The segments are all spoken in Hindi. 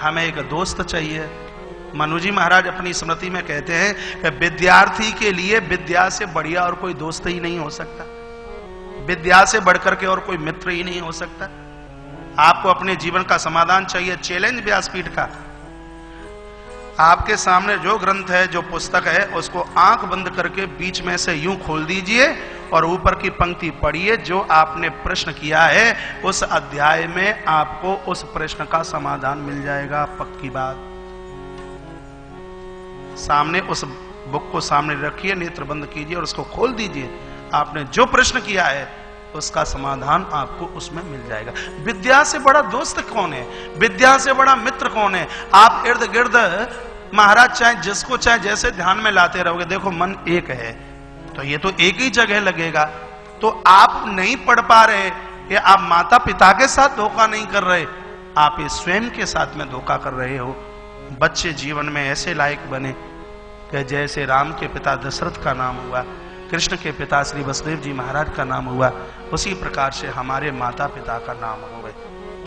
हमें एक दोस्त चाहिए। मनु जी महाराज अपनी स्मृति में कहते हैं कि विद्यार्थी के लिए विद्या से बढ़िया और कोई दोस्त ही नहीं हो सकता, विद्या से बढ़कर के और कोई मित्र ही नहीं हो सकता। आपको अपने जीवन का समाधान चाहिए, चैलेंज व्यासपीठ का। आपके सामने जो ग्रंथ है, जो पुस्तक है, उसको आंख बंद करके बीच में से यूं खोल दीजिए और ऊपर की पंक्ति पढ़िए। जो आपने प्रश्न किया है उस अध्याय में आपको उस प्रश्न का समाधान मिल जाएगा, पक्की बात। सामने उस बुक को सामने रखिए, नेत्र बंद कीजिए और उसको खोल दीजिए। आपने जो प्रश्न किया है उसका समाधान आपको उसमें मिल जाएगा। विद्या से बड़ा दोस्त कौन है, विद्या से बड़ा मित्र कौन है? आप इर्द गिर्द महाराज चाहे जिसको चाहे जैसे ध्यान में लाते रहोगे, देखो मन एक है तो ये तो एक ही जगह लगेगा। तो आप नहीं पढ़ पा रहे, ये आप माता पिता के साथ धोखा नहीं कर रहे, आप ये स्वयं के साथ में धोखा कर रहे हो। बच्चे जीवन में ऐसे लायक बने कि जैसे राम के पिता दशरथ का नाम हुआ, कृष्ण के पिता श्री वसुदेव जी महाराज का नाम हुआ, उसी प्रकार से हमारे माता पिता का नाम होवे,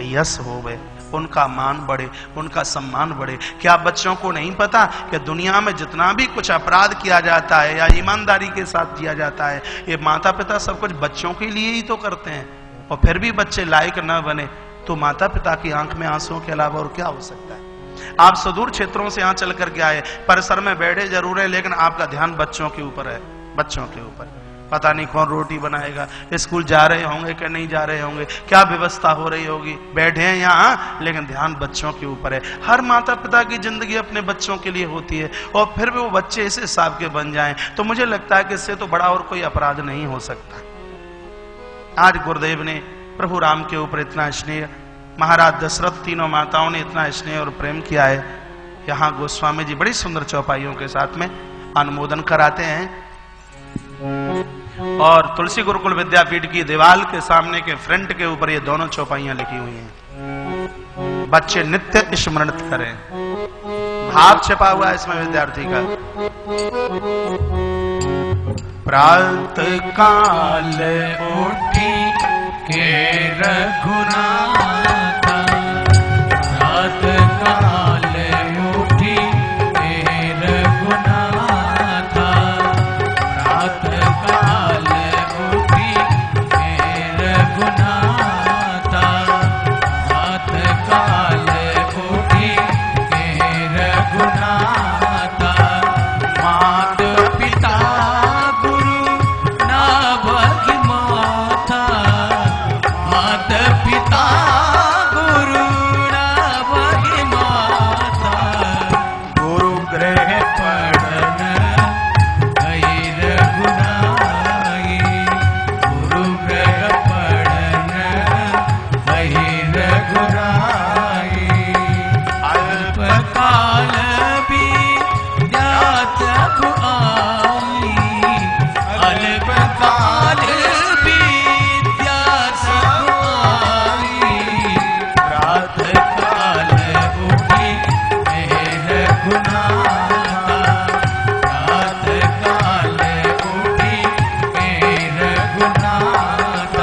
यश होवे, उनका मान बढ़े, उनका सम्मान बढ़े। क्या बच्चों को नहीं पता कि दुनिया में जितना भी कुछ अपराध किया जाता है या ईमानदारी के साथ किया जाता है, ये माता पिता सब कुछ बच्चों के लिए ही तो करते हैं। और फिर भी बच्चे लायक न बने तो माता पिता की आंख में आंसुओं के अलावा और क्या हो सकता है? आप सुदूर क्षेत्रों से यहां चल करके आए, परिसर में बैठे जरूर है, लेकिन आपका ध्यान बच्चों के ऊपर है, बच्चों के ऊपर। पता नहीं कौन रोटी बनाएगा, स्कूल जा रहे होंगे कि नहीं जा रहे होंगे, क्या व्यवस्था हो रही होगी, बैठे हैं यहाँ, लेकिन ध्यान बच्चों के ऊपर है। हर माता पिता की जिंदगी अपने बच्चों के लिए होती है, और फिर भी वो बच्चे इस हिसाब के बन जाएं तो मुझे लगता है कि इससे तो बड़ा और कोई अपराध नहीं हो सकता। आज गुरुदेव ने प्रभु राम के ऊपर इतना स्नेह, महाराज दशरथ, तीनों माताओं ने इतना स्नेह और प्रेम किया है। यहाँ गोस्वामी जी बड़ी सुंदर चौपाइयों के साथ में अनुमोदन कराते हैं। और तुलसी गुरुकुल विद्यापीठ की दीवार के सामने के फ्रंट के ऊपर ये दोनों चौपाइयां लिखी हुई हैं। बच्चे नित्य स्मरणित करें, भाव छिपा हुआ है इसमें विद्यार्थी का। प्रातः काल उठी के रघुनाथ, प्रातः काल उठी के रघुनाथ, प्रातः काल उठी के रघुनाथ, प्रातः काल उठी के रघुनाथ, मात पिता गुरु नाभि माता, मात पिता गुरु नाभि माता, गुरु गृह पढ़न गई रघुनाई, गुरु गृह पढ़न गई रघुनाई, अल्प काल बीत्यात आई, अल्प काल बीत्यात आई, प्रातः काल उठी रघुनाथ, प्रातः काल उठी रघुनाथ,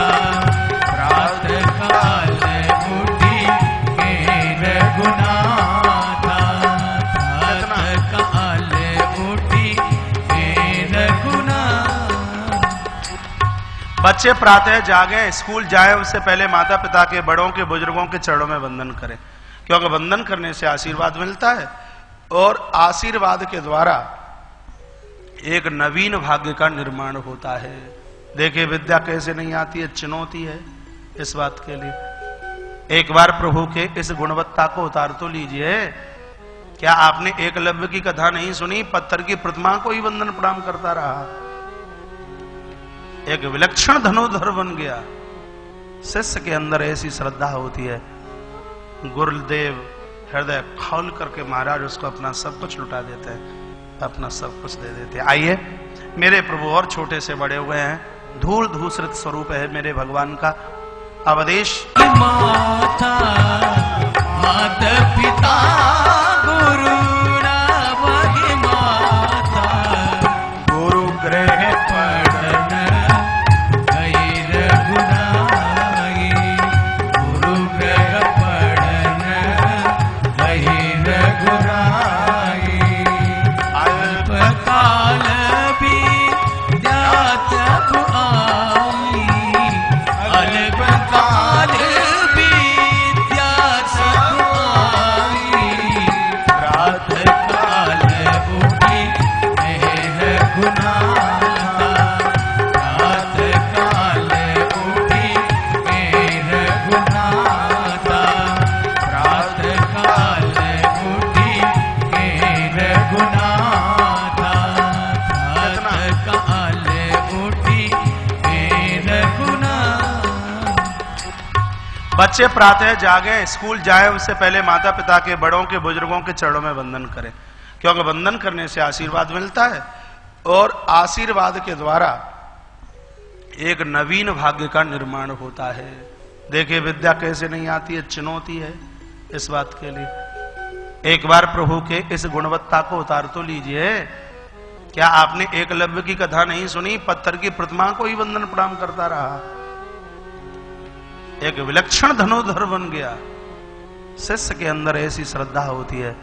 प्रातः काल उठी रघुनाथ, प्रातः काल उठी रघुनाथ। बच्चे प्रातः जागे, स्कूल जाए उससे पहले माता पिता के, बड़ों के, बुजुर्गों के चरणों में वंदन करें, क्योंकि वंदन करने से आशीर्वाद मिलता है और आशीर्वाद के द्वारा एक नवीन भाग्य का निर्माण होता है। देखिए विद्या कैसे नहीं आती है, चुनौती है इस बात के लिए। एक बार प्रभु के इस गुणवत्ता को उतार तो लीजिए। क्या आपने एकलव्य की कथा नहीं सुनी? पत्थर की प्रतिमा को ही वंदन प्रणाम करता रहा, एक विलक्षण धनुर्धर बन गया। शिष्य के अंदर ऐसी श्रद्धा होती है, गुरुदेव हृदय खोल करके महाराज उसको अपना सब कुछ लुटा देते हैं, अपना सब कुछ दे देते हैं। आइए, मेरे प्रभु और छोटे से बड़े हुए हैं, धूल धूसरित स्वरूप है मेरे भगवान का। अवदेश माता माता पिता गुरु नाभि माता, गुरु गृह पढ़न गई रघुनाई, गुरु गृह पढ़न गई बच्चे प्रातः जागे, स्कूल जाए, उससे पहले माता पिता के, बड़ों के, बुजुर्गों के चरणों में वंदन करें, क्योंकि वंदन करने से आशीर्वाद मिलता है और आशीर्वाद के द्वारा एक नवीन भाग्य का निर्माण होता है। देखिए विद्या कैसे नहीं आती है, चुनौती है इस बात के लिए। एक बार प्रभु के इस गुणवत्ता को उतार तो लीजिए। क्या आपने एकलव्य की कथा नहीं सुनी? पत्थर की प्रतिमा को ही वंदन प्रणाम करता रहा, एक विलक्षण धनुर्धर बन गया। शिष्य के अंदर ऐसी श्रद्धा होती है,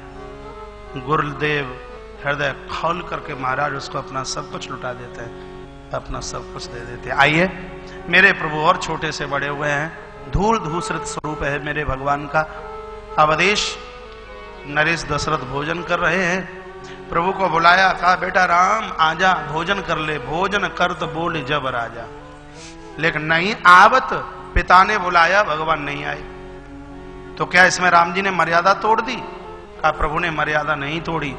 गुरुदेव हृदय खोल करके महाराज उसको अपना सब कुछ लुटा देते हैं, अपना सब कुछ दे देते हैं। आइए मेरे प्रभु और छोटे से बड़े हुए हैं, धूल धूसरित स्वरूप है मेरे भगवान का। अवधेश नरेश दशरथ भोजन कर रहे हैं, प्रभु को बुलाया, कहा बेटा राम आजा भोजन कर ले। भोजन कर तो बोले जब राजा, लेकिन नहीं आवत। पिता ने बुलाया, भगवान नहीं आए, तो क्या इसमें राम जी ने मर्यादा तोड़ दी? कहा प्रभु ने मर्यादा नहीं तोड़ी,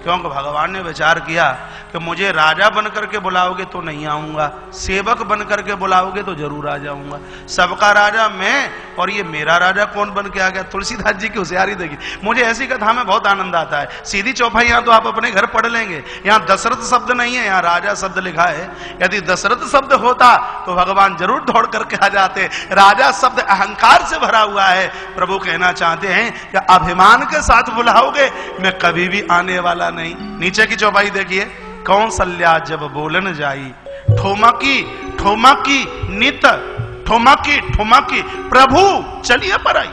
क्योंकि भगवान ने विचार किया कि मुझे राजा बनकर के बुलाओगे तो नहीं आऊंगा, सेवक बनकर के बुलाओगे तो जरूर आ जाऊंगा। सबका राजा मैं, और ये मेरा राजा कौन बन के आ गया? तुलसीदास जी की होशियारी देखिए। मुझे ऐसी कथा में बहुत आनंद आता है। सीधी चौपाई यहां तो आप अपने घर पढ़ लेंगे, यहां दशरथ शब्द नहीं है, यहां राजा शब्द लिखा है। यदि दशरथ शब्द होता तो भगवान जरूर दौड़ करके आ जाते। राजा शब्द अहंकार से भरा हुआ है। प्रभु कहना चाहते हैं कि अभिमान के साथ बुलाओगे मैं कभी भी आने वाला नहीं। नीचे की चौपाई देखिए, कौशल्या जब बोलन जाई, ठोमा की नित, ठोमा की प्रभु चलिए पर आई।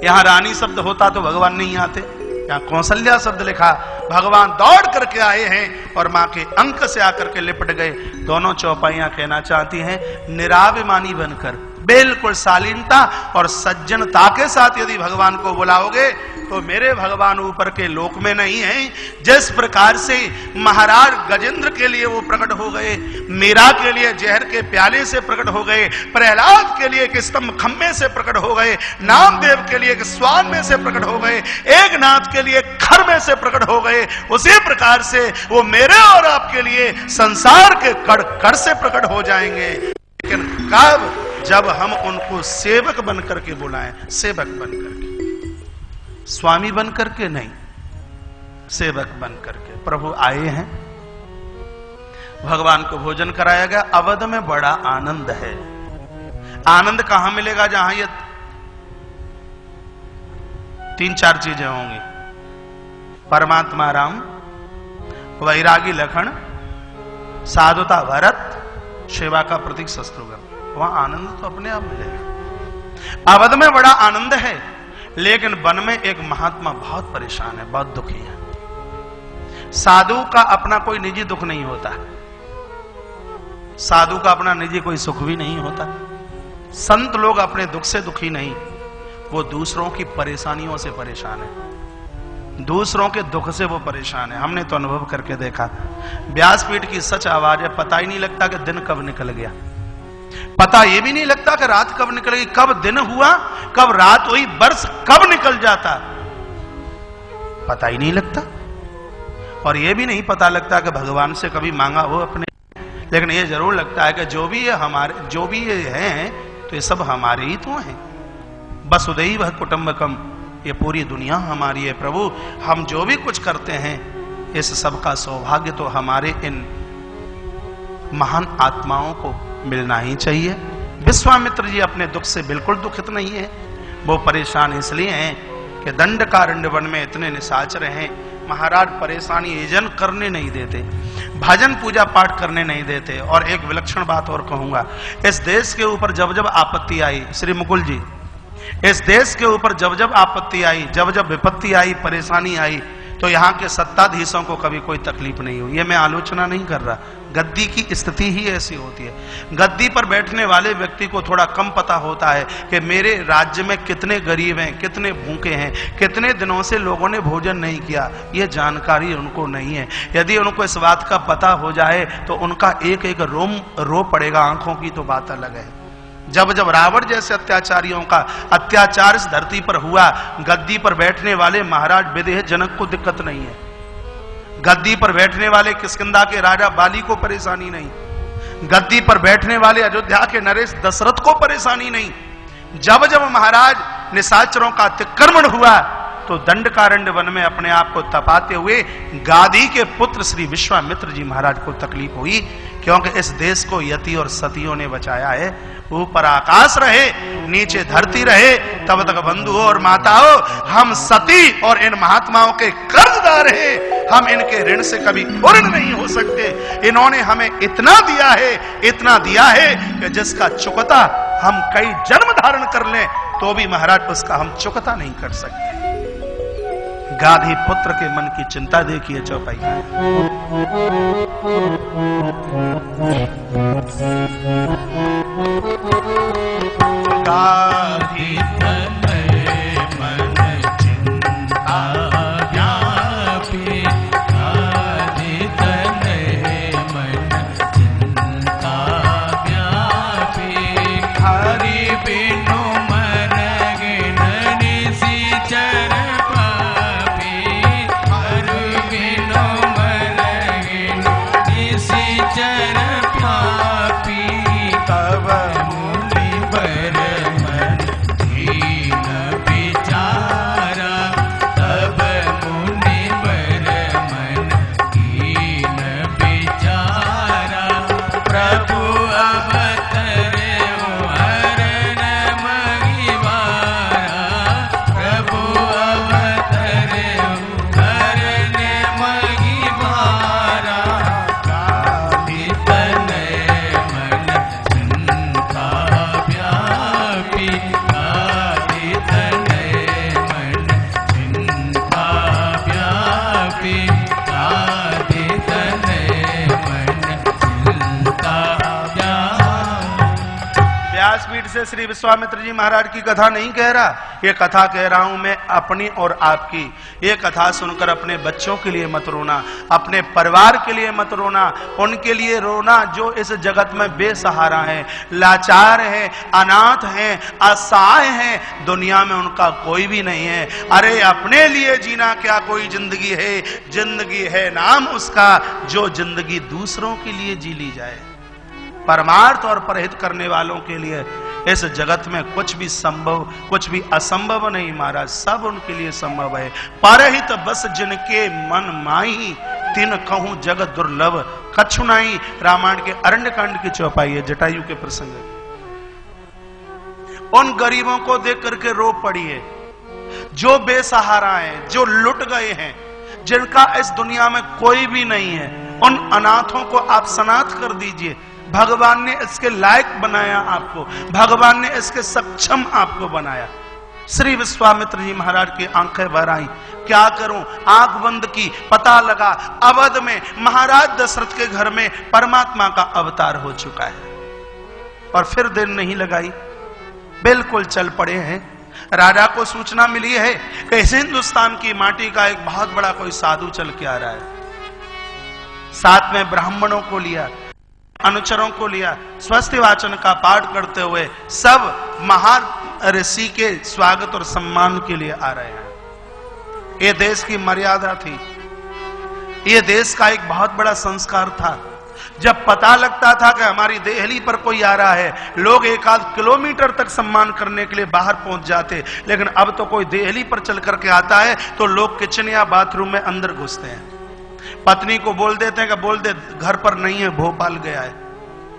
यहां रानी शब्द होता तो भगवान नहीं आते, यहां कौशल्या शब्द लिखा, भगवान दौड़ करके आए हैं और मां के अंक से आकर के लिपट गए। दोनों चौपाइयां कहना चाहती हैं निराभिमानी बनकर, बिल्कुल शालीनता और सज्जनता के साथ यदि भगवान को बुलाओगे तो मेरे भगवान ऊपर के लोक में नहीं है। जिस प्रकार से महाराज गजेंद्र के लिए वो प्रकट हो गए, मीरा के लिए जहर के प्याले से प्रकट हो गए, प्रहलाद के लिए एक स्तंभ खम्भे से प्रकट हो गए, नामदेव के लिए एक स्वान में से प्रकट हो गए, एक नाथ के लिए खर में से प्रकट हो गए, उसी प्रकार से वो मेरे और आपके लिए संसार के कड़ कड़ से प्रकट हो जाएंगे। लेकिन कब? जब हम उनको सेवक बनकर के बुलाएं, सेवक बनकर के, स्वामी बनकर के नहीं, सेवक बनकर के। प्रभु आए हैं, भगवान को भोजन कराया गया। अवध में बड़ा आनंद है। आनंद कहां मिलेगा? जहां ये 3-4 चीजें होंगी, परमात्मा राम, वैरागी लखन, साधुता भरत, सेवा का प्रतीक शत्रुघ्न। वहां आनंद तो अपने आप मिलेगा। अवध में बड़ा आनंद है, लेकिन वन में एक महात्मा बहुत परेशान है, बहुत दुखी है। साधु का अपना कोई निजी दुख नहीं होता, साधु का अपना निजी कोई सुख भी नहीं होता। संत लोग अपने दुख से दुखी नहीं, वो दूसरों की परेशानियों से परेशान है, दूसरों के दुख से वो परेशान है। हमने तो अनुभव करके देखा। व्यासपीठ की सच आवाज है, पता ही नहीं लगता कि दिन कब निकल गया, पता ये भी नहीं लगता कि रात कब निकलेगी, कब दिन हुआ, कब रात हुई, वर्ष कब निकल जाता, पता ही नहीं लगता। और ये भी नहीं पता लगता कि भगवान से कभी मांगा हो अपने, लेकिन ये जरूर लगता है कि जो भी ये हमारे, जो भी ये हैं, तो ये सब हमारे ही तो हैं। वसुदैव कुटुंबकम, ये पूरी दुनिया हमारी है। प्रभु हम जो भी कुछ करते हैं, इस सब का सौभाग्य तो हमारे इन महान आत्माओं को मिलना ही चाहिए। विश्वामित्र जी अपने दुख से बिल्कुल दुखित नहीं है। वो परेशान इसलिए हैं कि दंडकारण्य वन में इतने निशाचर हैं, महाराज परेशानी एजन करने नहीं देते, भजन पूजा पाठ करने नहीं देते। और एक विलक्षण बात और कहूंगा, इस देश के ऊपर जब जब आपत्ति आई, श्री मुकुल जी, इस देश के ऊपर जब जब आपत्ति आई, जब जब विपत्ति आई, परेशानी आई, तो यहाँ के सत्ताधीशों को कभी कोई तकलीफ नहीं हुई। ये मैं आलोचना नहीं कर रहा, गद्दी की स्थिति ही ऐसी होती है। गद्दी पर बैठने वाले व्यक्ति को थोड़ा कम पता होता है कि मेरे राज्य में कितने गरीब हैं, कितने भूखे हैं, कितने दिनों से लोगों ने भोजन नहीं किया, ये जानकारी उनको नहीं है। यदि उनको इस बात का पता हो जाए तो उनका एक एक रोम रो पड़ेगा आंखों की, तो बात अलग है। जब जब रावण जैसे अत्याचारियों का अत्याचार इस धरती पर हुआ, गद्दी पर बैठने वाले महाराज विदेह जनक को दिक्कत नहीं है, गद्दी पर बैठने वाले किष्किंधा के राजा बाली को परेशानी नहीं, गद्दी पर बैठने वाले अयोध्या के नरेश दशरथ को परेशानी नहीं। जब जब महाराज निशाचरों का अतिक्रमण हुआ तो दंडकारण्य वन में अपने आप को तपाते हुए गादी के पुत्र श्री विश्वामित्र जी महाराज को तकलीफ हुई, क्योंकि इस देश को यति और सतियों ने बचाया है। ऊपर आकाश रहे, नीचे धरती रहे, तब तक बंधुओं और माताओं, हम सती और इन महात्माओं के कर्जदार हैं। हम इनके ऋण से कभी पूर्ण नहीं हो सकते। इन्होंने हमें इतना दिया है कि जिसका चुकता हम कई जन्म धारण कर लें तो भी महाराज उसका हम चुकता नहीं कर सकते। गाधी पुत्र के मन की चिंता देखिए चौपाई। गाधी तनय मन चिंता व्यापी, गाधी तनय मन चिंता व्यापी, हरि बिनु मन गिन निशिचर से श्री विश्वामित्र जी महाराज की कथा नहीं कह रहा, ये कथा कह रहा हूं मैं अपनी और आपकी। ये कथा सुनकर अपने बच्चों के लिए मत रोना, अपने परिवार के लिए मत रोना, उनके लिए रोना जो इस जगत में बेसहारा है, लाचार है, अनाथ है, असहाय है, दुनिया में उनका कोई भी नहीं है। अरे अपने लिए जीना क्या कोई जिंदगी है? जिंदगी है नाम उसका जो जिंदगी दूसरों के लिए जी ली जाए। परमार्थ और परहित करने वालों के लिए इस जगत में कुछ भी संभव, कुछ भी असंभव नहीं महाराज, सब उनके लिए संभव है। परहित बस जिनके मन माही, तिन कहूं जगत दुर्लभ कछु नाई। रामायण के अरण्य कांड की चौपाई है, जटायु के प्रसंग। उन गरीबों को देख करके रो पड़ी है जो बेसहारा हैं, जो लुट गए हैं, जिनका इस दुनिया में कोई भी नहीं है। उन अनाथों को आप सनाथ कर दीजिए। भगवान ने इसके लायक बनाया आपको, भगवान ने इसके सक्षम आपको बनाया। श्री विश्वामित्र जी महाराज की आंखें भर आई, क्या करूं, आंख बंद की, पता लगा अवध में महाराज दशरथ के घर में परमात्मा का अवतार हो चुका है। और फिर देर नहीं लगाई, बिल्कुल चल पड़े हैं। राजा को सूचना मिली है कि इस हिंदुस्तान की माटी का एक बहुत बड़ा कोई साधु चल के आ रहा है। साथ में ब्राह्मणों को लिया, अनुचरों को लिया, स्वस्ति वाचन का पाठ करते हुए सब महान ऋषि के स्वागत और सम्मान के लिए आ रहे हैं। ये देश की मर्यादा थी, ये देश का एक बहुत बड़ा संस्कार था। जब पता लगता था कि हमारी देहली पर कोई आ रहा है, लोग एक आध किलोमीटर तक सम्मान करने के लिए बाहर पहुंच जाते, लेकिन अब तो कोई देहली पर चल करके आता है तो लोग किचन या बाथरूम में अंदर घुसते हैं, पत्नी को बोल देते हैं कि बोल दे घर पर नहीं है, भोपाल गया है।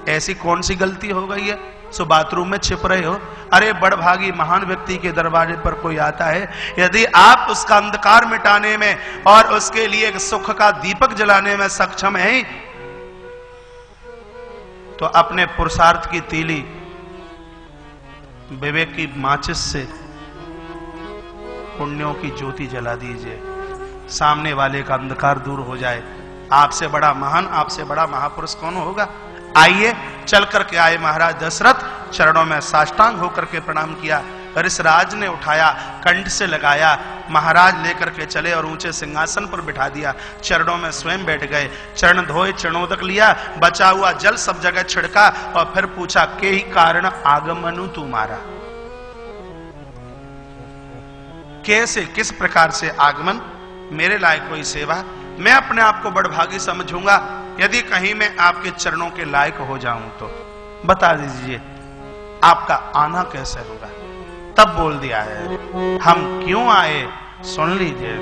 ऐसी कौन सी गलती हो गई है सो बाथरूम में छिप रहे हो? अरे बड़भागी महान व्यक्ति के दरवाजे पर कोई आता है, यदि आप उसका अंधकार मिटाने में और उसके लिए एक सुख का दीपक जलाने में सक्षम हैं तो अपने पुरुषार्थ की तीली विवेक की माचिस से पुण्यों की ज्योति जला दीजिए, सामने वाले का अंधकार दूर हो जाए। आपसे बड़ा महान, आपसे बड़ा महापुरुष कौन होगा? आइए चल करके आए महाराज दशरथ, चरणों में साष्टांग होकर के प्रणाम किया। ऋषराज ने उठाया, कंठ से लगाया, महाराज लेकर के चले और ऊंचे सिंहासन पर बिठा दिया। चरणों में स्वयं बैठ गए, चरण धोए, चरणोदक लिया, बचा हुआ जल सब जगह छिड़का और फिर पूछा, के ही कारण आगमनु तुम्हारा? कैसे, किस प्रकार से आगमन? मेरे लायक कोई सेवा? मैं अपने आप को बड़भागी समझूंगा यदि कहीं मैं आपके चरणों के लायक हो जाऊं तो बता दीजिए। आपका आना कैसे होगा। तब बोल दिया है, हम क्यों आए सुन लीजिए।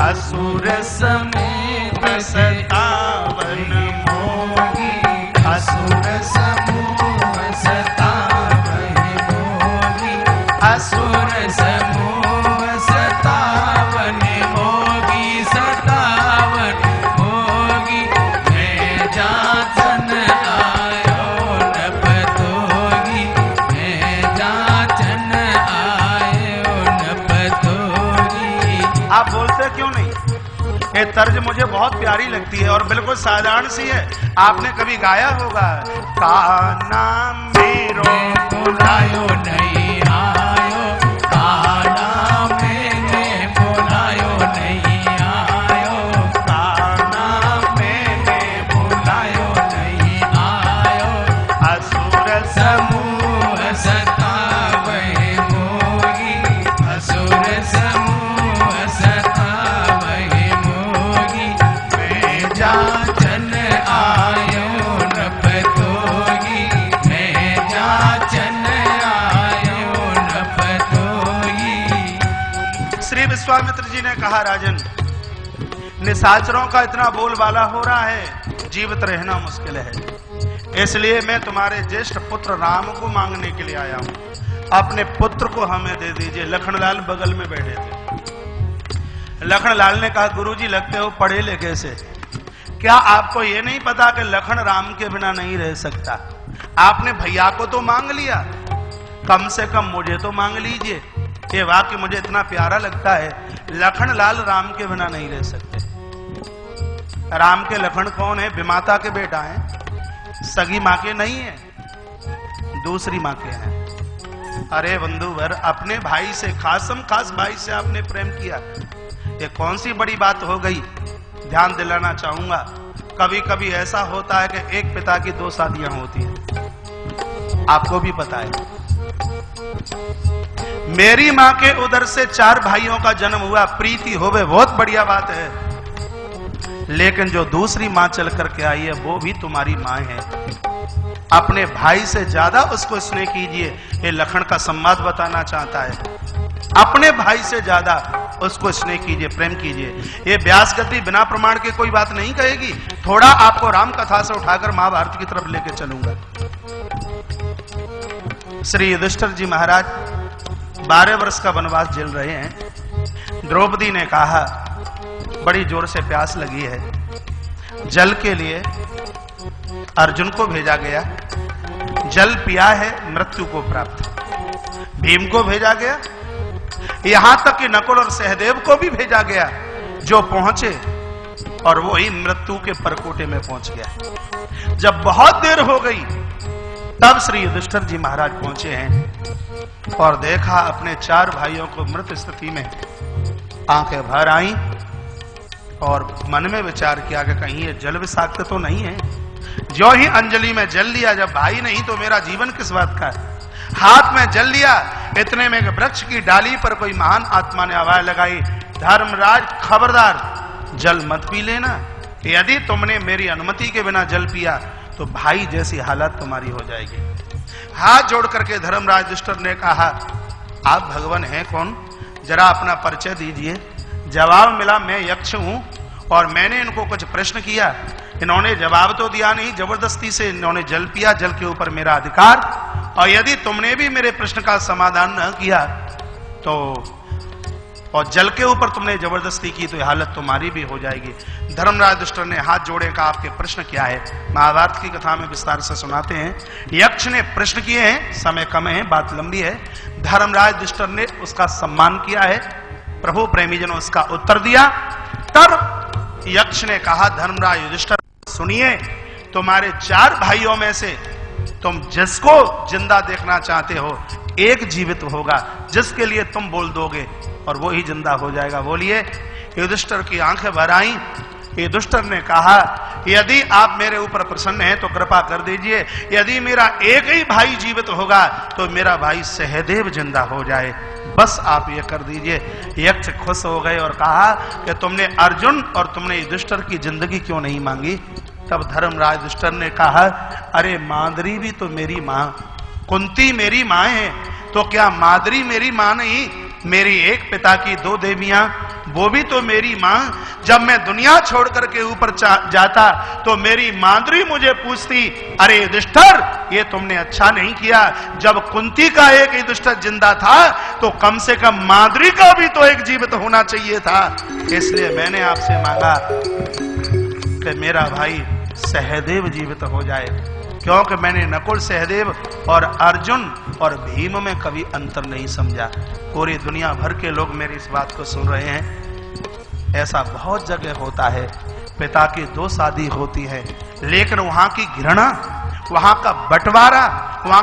असुर समेत सतावन मोही, असुर समूह सतावन मोही, असुर समूह सतावन मोही, सतावन मोही। मैं जाचन आयो न पतोही, मैं जाचन आयो न पतोही। आप बोलते क्यों नहीं? ये तर्ज मुझे बहुत प्यारी लगती है और बिल्कुल साधारण सी है। आपने कभी गाया होगा, का नाम मेरो बुलायो नहीं आयो, का नाम मैंने बुलायो नहीं आयो, का नाम मैंने बुलायो नहीं आयो। असुर समूह सतावे मोही, असुर समूह सतावे मोही। मैं जाचन आयो न पतोही, मैं जाचन आयो न पतोही। श्री विश्वामित्र जी ने कहा, राजन निशाचरों का इतना बोलबाला हो रहा है, जीवित रहना मुश्किल है, इसलिए मैं तुम्हारे ज्येष्ठ पुत्र राम को मांगने के लिए आया हूं। अपने पुत्र को हमें दे दीजिए। लखनलाल बगल में बैठे थे। लखनलाल ने कहा, गुरुजी लगते हो पढ़े लिखे से, क्या आपको ये नहीं पता कि लखन राम के बिना नहीं रह सकता? आपने भैया को तो मांग लिया, कम से कम मुझे तो मांग लीजिए। ये वाक्य मुझे इतना प्यारा लगता है। लखनलाल राम के बिना नहीं रह सकते। राम के लखन कौन है? विमाता के बेटा हैं, सगी मां के नहीं है, दूसरी मां के हैं। अरे बंधुवर, अपने भाई से, खासम खास भाई से आपने प्रेम किया, ये कौन सी बड़ी बात हो गई? ध्यान दिलाना चाहूंगा, कभी कभी ऐसा होता है कि एक पिता की दो शादियां होती हैं, आपको भी पता है। मेरी मां के उदर से 4 भाइयों का जन्म हुआ, प्रीति होवे बहुत बढ़िया बात है, लेकिन जो दूसरी मां चल करके आई है वो भी तुम्हारी मां है। अपने भाई से ज्यादा उसको स्नेह कीजिए। ये लखन का संवाद बताना चाहता है। अपने भाई से ज्यादा उसको स्नेह कीजिए, प्रेम कीजिए। ये व्यास गति बिना प्रमाण के कोई बात नहीं कहेगी। थोड़ा आपको राम कथा से उठाकर महाभारत की तरफ लेके चलूंगा। श्री युधिष्ठिर जी महाराज 12 वर्ष का वनवास झेल रहे हैं। द्रौपदी ने कहा, बड़ी जोर से प्यास लगी है, जल के लिए अर्जुन को भेजा गया, जल पिया है मृत्यु को प्राप्त। भीम को भेजा गया, यहां तक कि नकुल और सहदेव को भी भेजा गया, जो पहुंचे और वो ही मृत्यु के परकोटे में पहुंच गया। जब बहुत देर हो गई तब श्री युधिष्ठिर जी महाराज पहुंचे हैं और देखा अपने 4 भाइयों को मृत स्थिति में। आंखें भर आई और मन में विचार किया कि कहीं ये जल विषाक्त तो नहीं है। जो ही अंजलि में जल लिया, जब भाई नहीं तो मेरा जीवन किस बात का है। हाथ में जल लिया, इतने में वृक्ष की डाली पर कोई महान आत्मा ने आवाज लगाई, धर्मराज खबरदार, जल मत पी लेना। यदि तुमने मेरी अनुमति के बिना जल पिया तो भाई जैसी हालत तुम्हारी हो जाएगी। हाथ जोड़ करके धर्मराज युधिष्ठिर ने कहा, आप भगवान हैं कौन? जरा अपना परिचय दीजिए। जवाब मिला, मैं यक्ष हूं और मैंने इनको कुछ प्रश्न किया, इन्होंने जवाब तो दिया नहीं, जबरदस्ती से इन्होंने जल पिया, जल के ऊपर मेरा अधिकार, और यदि तुमने भी मेरे प्रश्न का समाधान न किया तो, और जल के ऊपर तुमने जबरदस्ती की तो यह हालत तुम्हारी भी हो जाएगी। धर्मराज युधिष्ठिर ने हाथ जोड़े, कहा, आपके प्रश्न क्या है? महाभारत की कथा में विस्तार से सुनाते हैं। यक्ष ने प्रश्न किए हैं, समय कम है, बात लंबी है। धर्मराज युधिष्ठिर ने उसका सम्मान किया है, प्रभु प्रेमीजनों उसका उत्तर दिया। तब यक्ष ने कहा, धर्मराज युधिष्ठिर सुनिए, तुम्हारे 4 भाइयों में से तुम जिसको जिंदा देखना चाहते हो, एक जीवित होगा, जिसके लिए तुम बोल दोगे और वो ही जिंदा हो जाएगा। बोलिए। युधिष्ठिर की आंखें भर आई। युधिष्ठिर ने कहा, यदि आप मेरे ऊपर प्रसन्न हैं तो कृपा कर दीजिए, यदि मेरा एक ही भाई जीवित होगा तो मेरा भाई सहदेव जिंदा हो जाए, बस आप ये कर दीजिए। यक्ष खुश हो गए और कहा कि तुमने अर्जुन और तुमने युधिष्ठिर की जिंदगी क्यों नहीं मांगी? तब धर्मराज युधिष्ठिर ने कहा, अरे माद्री भी तो मेरी मां, कुंती मेरी मां है, तो क्या माद्री मेरी मां नहीं? मेरी एक पिता की दो देवियां, वो भी तो मेरी मां। जब मैं दुनिया छोड़ करके ऊपर जाता तो मेरी माद्री मुझे पूछती, अरे युधिष्ठिर ये तुमने अच्छा नहीं किया, जब कुंती का एक युधिष्ठिर जिंदा था तो कम से कम माद्री का भी तो एक जीवित होना चाहिए था। इसलिए मैंने आपसे मांगा कि मेरा भाई सहदेव जीवित हो जाए, क्योंकि मैंने नकुल, सहदेव और अर्जुन और भीम में कभी अंतर नहीं समझा। पूरी दुनिया भर के लोग मेरी इस बात को सुन रहे हैं। ऐसा बहुत जगह होता है, पिता की दो शादी होती है, लेकिन वहां की घृणा, वहां का बंटवारा, वहां